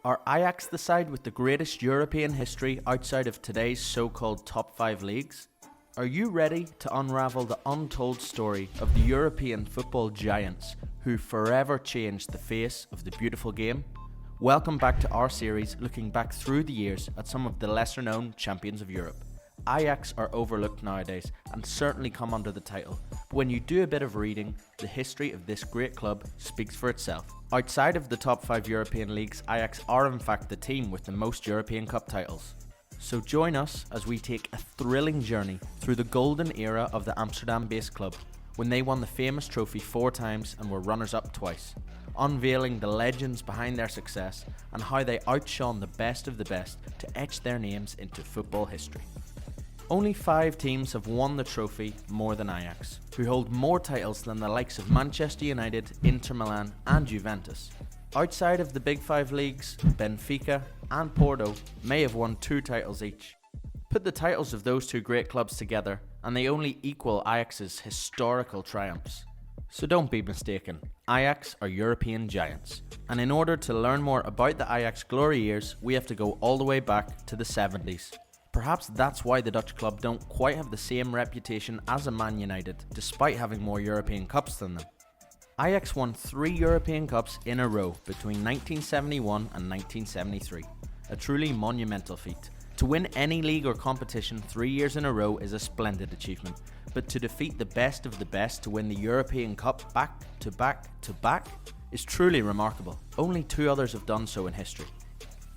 Are Ajax the side with the greatest European history outside of today's so-called top 5 leagues? Are you ready to unravel the untold story of the European football giants who forever changed the face of the beautiful game? Welcome back to our series looking back through the years at some of the lesser known champions of Europe. Ajax are overlooked nowadays and certainly come under the title, but when you do a bit of reading, the history of this great club speaks for itself. Outside of the top 5 European leagues, Ajax are in fact the team with the most European Cup titles. So join us as we take a thrilling journey through the golden era of the Amsterdam-based club, when they won the famous trophy 4 times and were runners-up twice, unveiling the legends behind their success and how they outshone the best of the best to etch their names into football history. Only 5 teams have won the trophy more than Ajax, who hold more titles than the likes of Manchester United, Inter Milan and Juventus. Outside of the big 5 leagues, Benfica and Porto may have won 2 titles each. Put the titles of those 2 great clubs together and they only equal Ajax's historical triumphs. So don't be mistaken, Ajax are European giants. And in order to learn more about the Ajax glory years, we have to go all the way back to the 70s. Perhaps that's why the Dutch club don't quite have the same reputation as a Man United, despite having more European Cups than them. Ajax won 3 European Cups in a row between 1971 and 1973, a truly monumental feat. To win any league or competition 3 years in a row is a splendid achievement, but to defeat the best of the best to win the European Cup back to back to back is truly remarkable. Only 2 others have done so in history.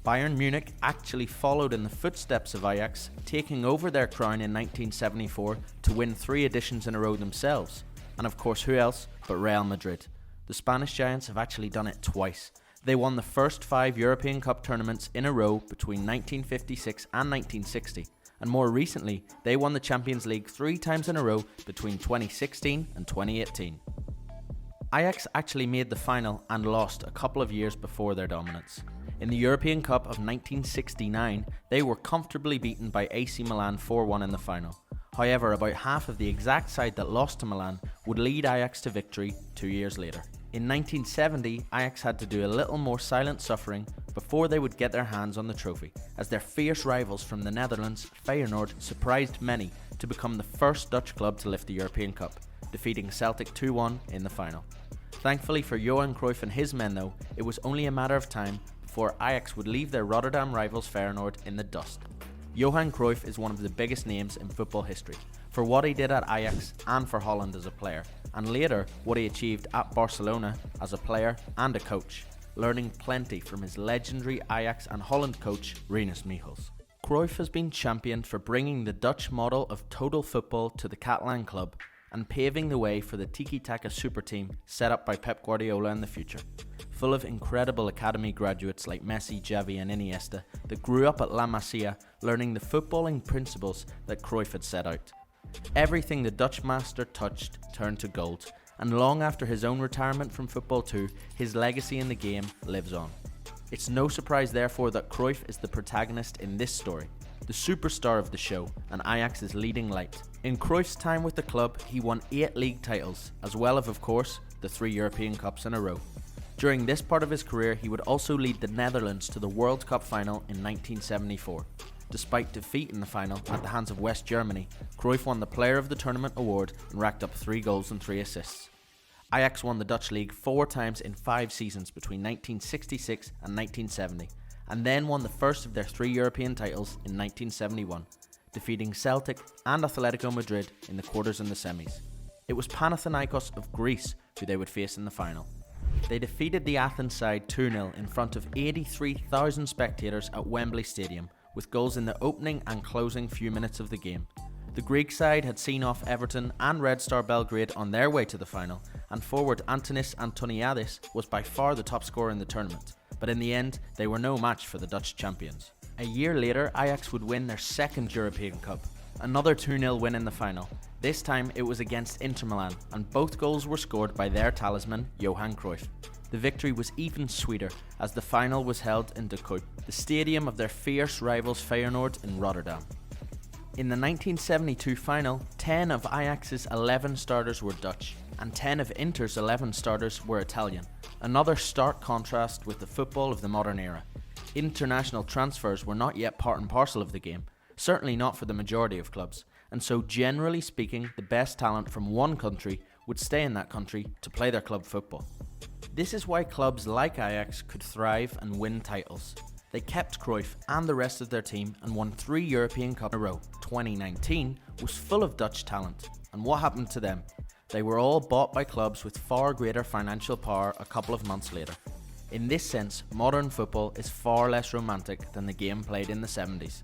Bayern Munich actually followed in the footsteps of Ajax, taking over their crown in 1974 to win 3 editions in a row themselves. And of course, who else but Real Madrid? The Spanish giants have actually done it twice. They won the first 5 European Cup tournaments in a row between 1956 and 1960, and more recently, they won the Champions League 3 times in a row between 2016 and 2018. Ajax actually made the final and lost a couple of years before their dominance. In the European Cup of 1969, they were comfortably beaten by AC Milan 4-1 in the final. However, about half of the exact side that lost to Milan would lead Ajax to victory 2 years later. In 1970, Ajax had to do a little more silent suffering before they would get their hands on the trophy, as their fierce rivals from the Netherlands, Feyenoord, surprised many to become the first Dutch club to lift the European Cup, defeating Celtic 2-1 in the final. Thankfully for Johan and his men though, it was only a matter of time before Ajax would leave their Rotterdam rivals Feyenoord in the dust. Johan Cruyff is one of the biggest names in football history, for what he did at Ajax and for Holland as a player, and later what he achieved at Barcelona as a player and a coach, learning plenty from his legendary Ajax and Holland coach Rinus Michels. Cruyff has been championed for bringing the Dutch model of total football to the Catalan club and paving the way for the tiki-taka super team set up by Pep Guardiola in the future, full of incredible academy graduates like Messi, Xavi and Iniesta that grew up at La Masia learning the footballing principles that Cruyff had set out. Everything the Dutch master touched turned to gold, and long after his own retirement from football too, his legacy in the game lives on. It's no surprise therefore that Cruyff is the protagonist in this story, the superstar of the show and Ajax's leading light. In Cruyff's time with the club, he won 8 league titles, as well as of course, the 3 European Cups in a row. During this part of his career, he would also lead the Netherlands to the World Cup final in 1974. Despite defeat in the final at the hands of West Germany, Cruyff won the Player of the Tournament award and racked up 3 goals and 3 assists. Ajax won the Dutch league 4 times in 5 seasons between 1966 and 1970, and then won the first of their 3 European titles in 1971, defeating Celtic and Atletico Madrid in the quarters and the semis. It was Panathinaikos of Greece who they would face in the final. They defeated the Athens side 2-0 in front of 83,000 spectators at Wembley Stadium, with goals in the opening and closing few minutes of the game. The Greek side had seen off Everton and Red Star Belgrade on their way to the final, and forward Antonis Antoniadis was by far the top scorer in the tournament, but in the end they were no match for the Dutch champions. A year later, Ajax would win their 2nd European Cup, another 2-0 win in the final. This time it was against Inter Milan, and both goals were scored by their talisman Johan Cruyff. The victory was even sweeter as the final was held in De Kuip, the stadium of their fierce rivals Feyenoord in Rotterdam. In the 1972 final, 10 of Ajax's 11 starters were Dutch, and 10 of Inter's 11 starters were Italian, another stark contrast with the football of the modern era. International transfers were not yet part and parcel of the game, certainly not for the majority of clubs, and so generally speaking, the best talent from one country would stay in that country to play their club football. This is why clubs like Ajax could thrive and win titles. They kept Cruyff and the rest of their team and won 3 European Cups in a row. 2019 was full of Dutch talent, and what happened to them? They were all bought by clubs with far greater financial power a couple of months later. In this sense, modern football is far less romantic than the game played in the 70s.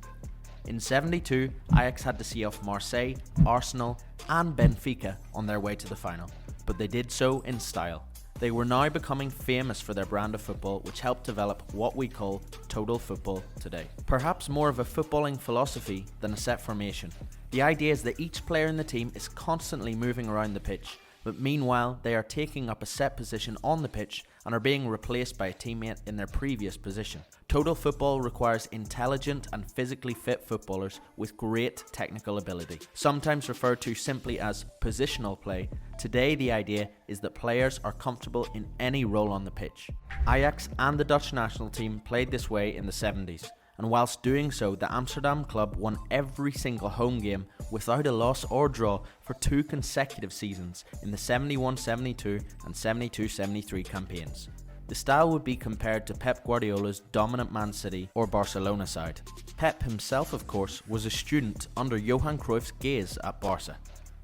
In 72, Ajax had to see off Marseille, Arsenal and Benfica on their way to the final, but they did so in style. They were now becoming famous for their brand of football, which helped develop what we call total football today. Perhaps more of a footballing philosophy than a set formation. The idea is that each player in the team is constantly moving around the pitch, but meanwhile they are taking up a set position on the pitch and are being replaced by a teammate in their previous position. Total football requires intelligent and physically fit footballers with great technical ability, sometimes referred to simply as positional play. Today the idea is that players are comfortable in any role on the pitch. Ajax and the Dutch national team played this way in the 70s, and whilst doing so, the Amsterdam club won every single home game without a loss or draw for 2 consecutive seasons in the 71-72 and 72-73 campaigns. The style would be compared to Pep Guardiola's dominant Man City or Barcelona side. Pep himself, of course, was a student under Johan Cruyff's gaze at Barca.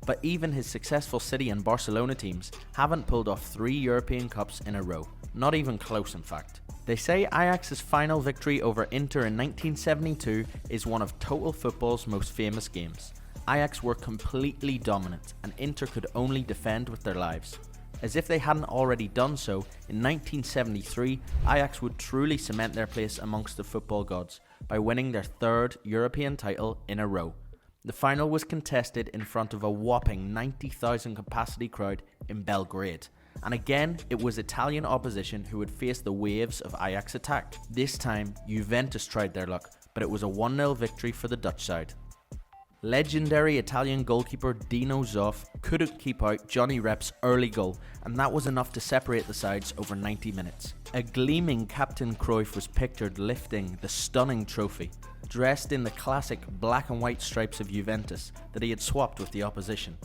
But even his successful City and Barcelona teams haven't pulled off 3 European Cups in a row. Not even close, in fact. They say Ajax's final victory over Inter in 1972 is one of total football's most famous games. Ajax were completely dominant and Inter could only defend with their lives. As if they hadn't already done so, in 1973 Ajax would truly cement their place amongst the football gods by winning their 3rd European title in a row. The final was contested in front of a whopping 90,000 capacity crowd in Belgrade. And again, it was Italian opposition who would face the waves of Ajax attack. This time, Juventus tried their luck, but it was a 1-0 victory for the Dutch side. Legendary Italian goalkeeper Dino Zoff couldn't keep out Johnny Rep's early goal, and that was enough to separate the sides over 90 minutes. A gleaming Captain Cruyff was pictured lifting the stunning trophy, dressed in the classic black and white stripes of Juventus that he had swapped with the opposition.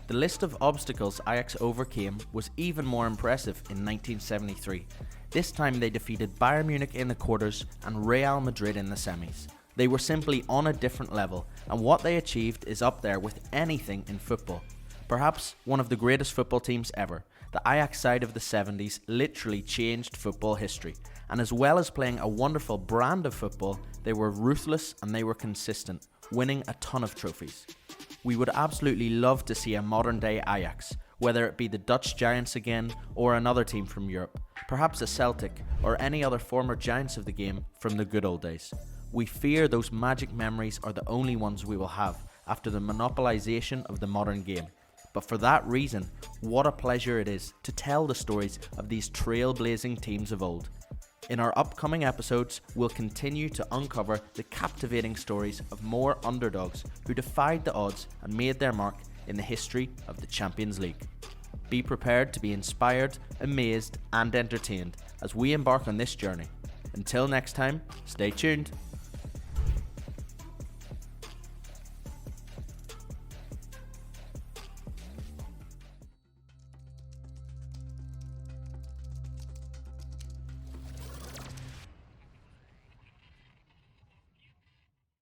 The list of obstacles Ajax overcame was even more impressive in 1973. This time they defeated Bayern Munich in the quarters and Real Madrid in the semis. They were simply on a different level, and what they achieved is up there with anything in football. Perhaps one of the greatest football teams ever. The Ajax side of the 70s literally changed football history, and as well as playing a wonderful brand of football, they were ruthless and they were consistent, winning a ton of trophies. We would absolutely love to see a modern day Ajax, whether it be the Dutch Giants again or another team from Europe, perhaps a Celtic or any other former giants of the game from the good old days. We fear those magic memories are the only ones we will have after the monopolization of the modern game. But for that reason, what a pleasure it is to tell the stories of these trailblazing teams of old. In our upcoming episodes, we'll continue to uncover the captivating stories of more underdogs who defied the odds and made their mark in the history of the Champions League. Be prepared to be inspired, amazed and entertained as we embark on this journey. Until next time, stay tuned.